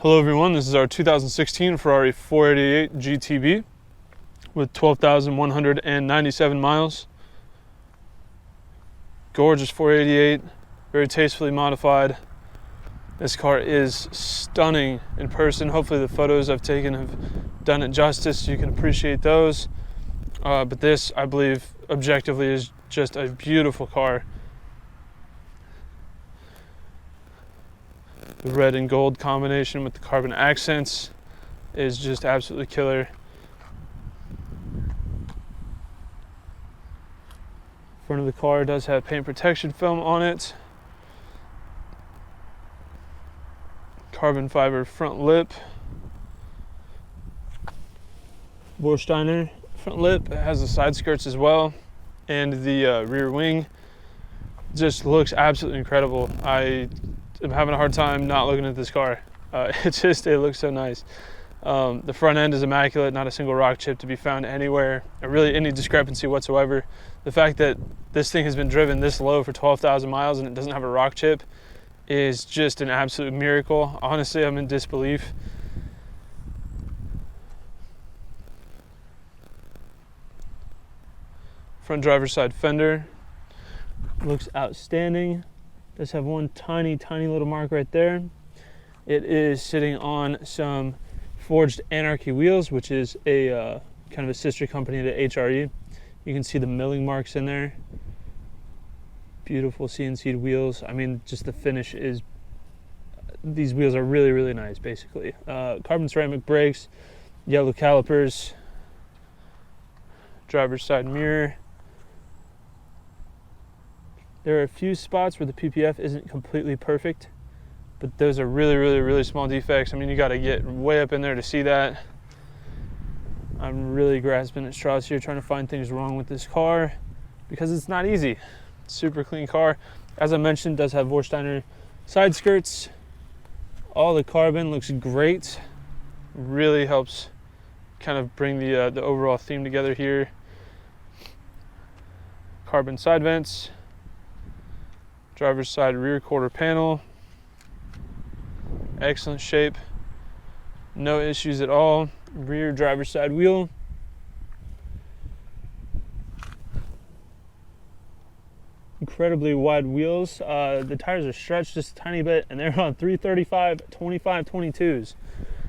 Hello everyone, this is our 2016 Ferrari 488 GTB with 12,197 miles. Gorgeous 488, very tastefully modified. This car is stunning in person. Hopefully the photos I've taken have done it justice so you can appreciate those. But this, I believe, objectively is just a beautiful car. The red and gold combination with the carbon accents is just absolutely killer. Front of the car does have paint protection film on it. Carbon fiber front lip. Vorsteiner front lip. It has the side skirts as well. And the rear wing just looks absolutely incredible. I'm having a hard time not looking at this car. It looks so nice. The front end is immaculate, not a single rock chip to be found anywhere, or really any discrepancy whatsoever. The fact that this thing has been driven this low for 12,000 miles and it doesn't have a rock chip is just an absolute miracle. Honestly, I'm in disbelief. Front driver's side fender looks outstanding. Does have one tiny little mark right there. It is sitting on some forged Anarchy wheels, which is a kind of a sister company to HRE. You can see the milling marks in there. Beautiful CNC'd wheels. I mean, just the finish is, these wheels are really nice, basically. Carbon ceramic brakes, yellow calipers, driver's side mirror. There are a few spots where the PPF isn't completely perfect, but those are really small defects. I mean, you got to get way up in there to see that. I'm really grasping at straws here, trying to find things wrong with this car because it's not easy. Super clean car. As I mentioned, does have Vorsteiner side skirts. All the carbon looks great. Really helps kind of bring the overall theme together here. Carbon side vents. Driver's side rear quarter panel, excellent shape, no issues at all. Rear driver's side wheel, incredibly wide wheels. The tires are stretched just a tiny bit and they're on 335 25 22s,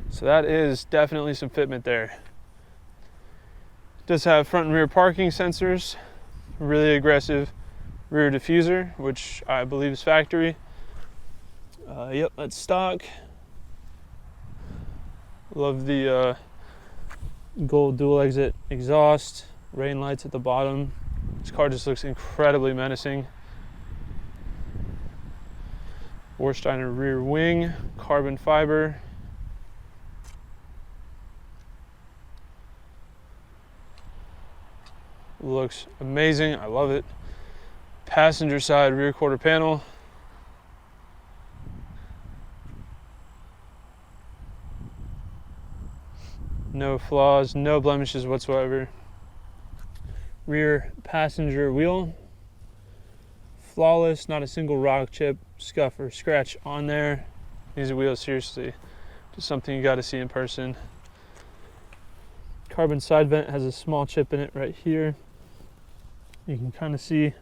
so that is definitely some fitment there. It does have front and rear parking sensors, really aggressive rear diffuser, which I believe is factory. Yep, that's stock. Love the gold dual exit exhaust, rain lights at the bottom. This car just looks incredibly menacing. Vorsteiner rear wing, carbon fiber. Looks amazing, I love it. Passenger side rear quarter panel. No flaws, no blemishes whatsoever. Rear passenger wheel. Flawless, not a single rock chip, scuff, or scratch on there. These wheels, seriously, just something you got to see in person. Carbon side vent has a small chip in it right here. You can kind of see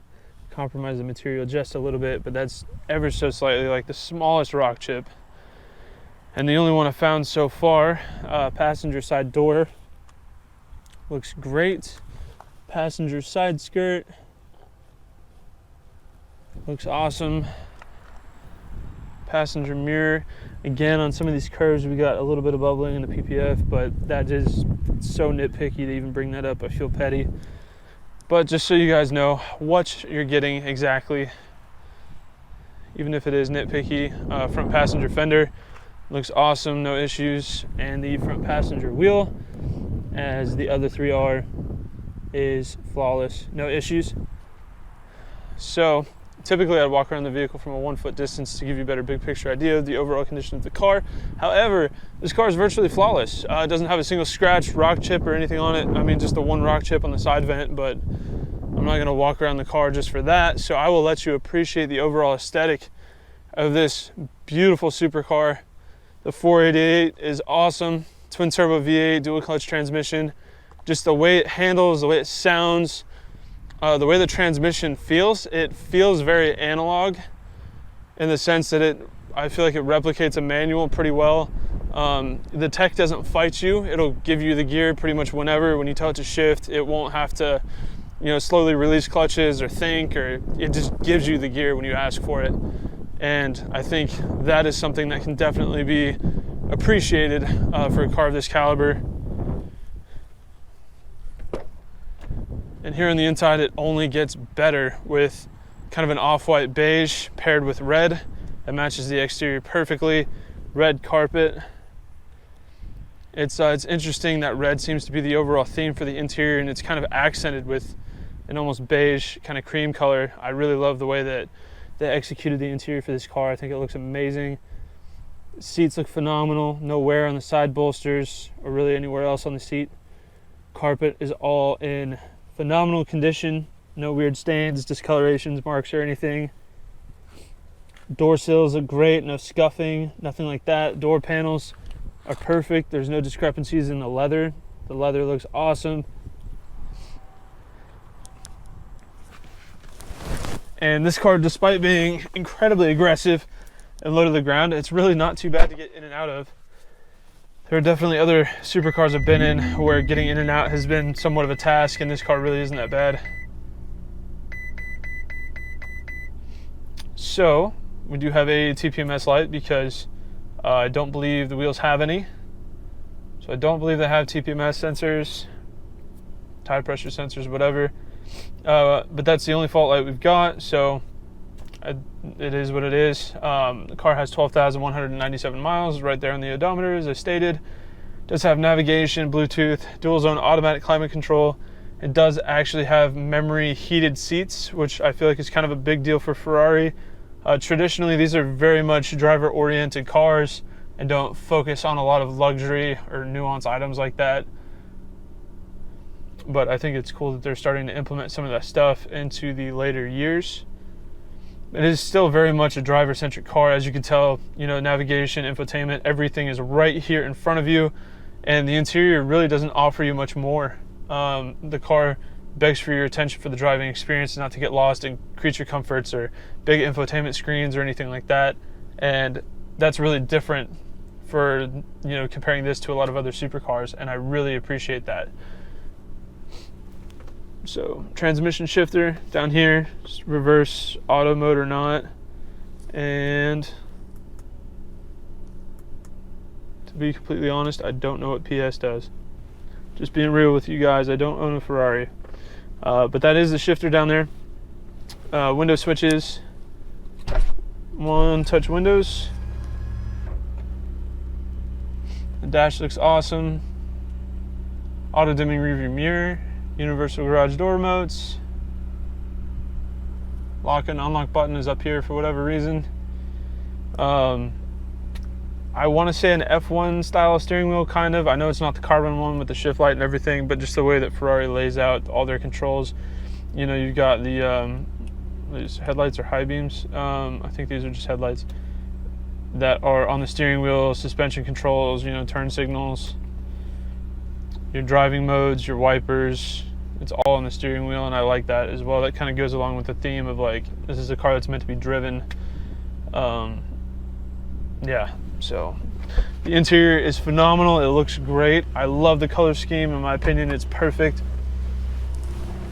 compromise the material just a little bit, but that's ever so slightly, like the smallest rock chip, and the only one I found so far. Passenger side door looks great. Passenger side skirt looks awesome. Passenger mirror, again, on some of these curves we got a little bit of bubbling in the PPF, but that is so nitpicky to even bring that up. I feel petty. But just so you guys know what you're getting exactly, even if it is nitpicky. Front passenger fender looks awesome, no issues. And the front passenger wheel, as the other three are, is flawless, no issues. So typically I'd walk around the vehicle from a 1 foot distance to give you a better big picture idea of the overall condition of the car. However, this car is virtually flawless. It doesn't have a single scratch, rock chip, or anything on it. I mean, just the one rock chip on the side vent, but I'm not gonna walk around the car just for that. So I will let you appreciate the overall aesthetic of this beautiful supercar. The 488 is awesome. Twin turbo V8, dual clutch transmission. Just the way it handles, the way it sounds, the way the transmission feels, it feels very analog in the sense that I feel like it replicates a manual pretty well. The tech doesn't fight you. It'll give you the gear pretty much whenever. When you tell it to shift, it won't have to, slowly release clutches or think, or it just gives you the gear when you ask for it. And I think that is something that can definitely be appreciated for a car of this caliber. And here on the inside, it only gets better with kind of an off-white beige paired with red. That matches the exterior perfectly. Red carpet. It's interesting that red seems to be the overall theme for the interior, and it's kind of accented with an almost beige kind of cream color. I really love the way that they executed the interior for this car. I think it looks amazing. Seats look phenomenal. No wear on the side bolsters or really anywhere else on the seat. Carpet is all in phenomenal condition. No weird stains, discolorations, marks, or anything. Door sills look great. No scuffing, nothing like that. Door panels are perfect. There's no discrepancies in the leather. The leather looks awesome. And this car, despite being incredibly aggressive and low to the ground, it's really not too bad to get in and out of. There are definitely other supercars I've been in where getting in and out has been somewhat of a task, and this car really isn't that bad. So, we do have a Tpms Light because I don't believe the wheels have any. So I don't believe they have TPMS sensors, tire pressure sensors, whatever. But that's the only fault light we've got, so it is what it is. The car has 12,197 miles right there on the odometer, as I stated. It does have navigation, Bluetooth, dual zone automatic climate control. It does actually have memory heated seats, which I feel like is kind of a big deal for Ferrari. Traditionally, these are very much driver-oriented cars and don't focus on a lot of luxury or nuanced items like that. But I think it's cool that they're starting to implement some of that stuff into the later years. It is still very much a driver-centric car. As you can tell, navigation, infotainment, everything is right here in front of you, and the interior really doesn't offer you much more. The car begs for your attention for the driving experience, not to get lost in creature comforts or big infotainment screens or anything like that. And that's really different for, comparing this to a lot of other supercars, and I really appreciate that. So, transmission shifter down here, just reverse auto mode or not. And to be completely honest, I don't know what PS does. Just being real with you guys, I don't own a Ferrari. But that is the shifter down there. Window switches, one touch windows. The dash looks awesome. Auto dimming rearview mirror. Universal garage door remotes. Lock and unlock button is up here for whatever reason. I want to say an F1 style steering wheel, kind of. I know it's not the carbon one with the shift light and everything, but just the way that Ferrari lays out all their controls. You've got the these headlights or high beams. I think these are just headlights that are on the steering wheel, suspension controls, turn signals, your driving modes, your wipers. It's all on the steering wheel, and I like that as well. That kind of goes along with the theme of, like, this is a car that's meant to be driven. Yeah, so the interior is phenomenal. It looks great. I love the color scheme. In my opinion, it's perfect.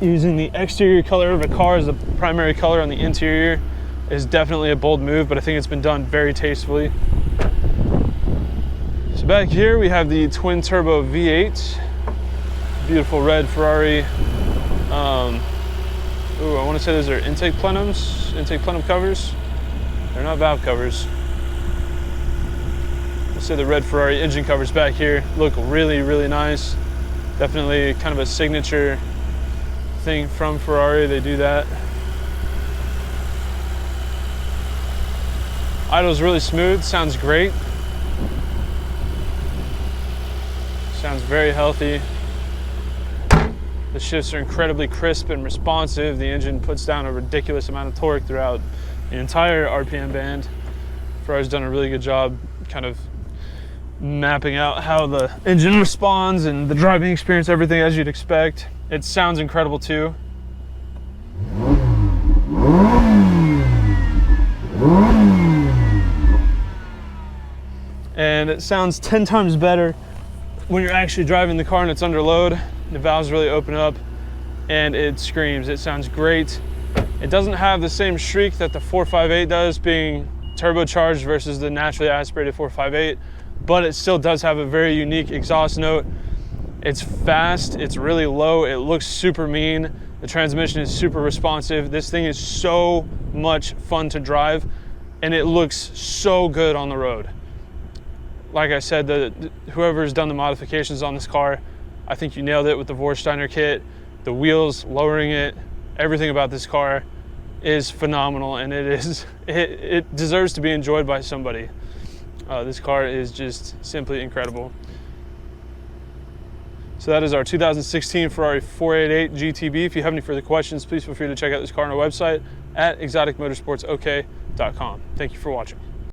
Using the exterior color of a car as the primary color on the interior is definitely a bold move, but I think it's been done very tastefully. So back here we have the twin turbo V8. Beautiful red Ferrari. I want to say those are intake plenum covers. They're not valve covers. Let's say the red Ferrari engine covers back here look really, really nice. Definitely kind of a signature thing from Ferrari. They do that. Idle's really smooth. Sounds great. Sounds very healthy. The shifts are incredibly crisp and responsive. The engine puts down a ridiculous amount of torque throughout the entire RPM band. Ferrari's done a really good job kind of mapping out how the engine responds and the driving experience, everything as you'd expect. It sounds incredible too. And it sounds 10 times better when you're actually driving the car and it's under load. The valves really open up and it screams. It sounds great. It doesn't have the same shriek that the 458 does, being turbocharged versus the naturally aspirated 458, but it still does have a very unique exhaust note. It's fast, it's really low, it looks super mean. The transmission is super responsive. This thing is so much fun to drive and it looks so good on the road. Like I said, whoever's done the modifications on this car, I think you nailed it with the Vorsteiner kit. The wheels, lowering it, everything about this car is phenomenal, and it deserves to be enjoyed by somebody. This car is just simply incredible. So that is our 2016 Ferrari 488 GTB. If you have any further questions, please feel free to check out this car on our website at exoticmotorsportsok.com. Thank you for watching.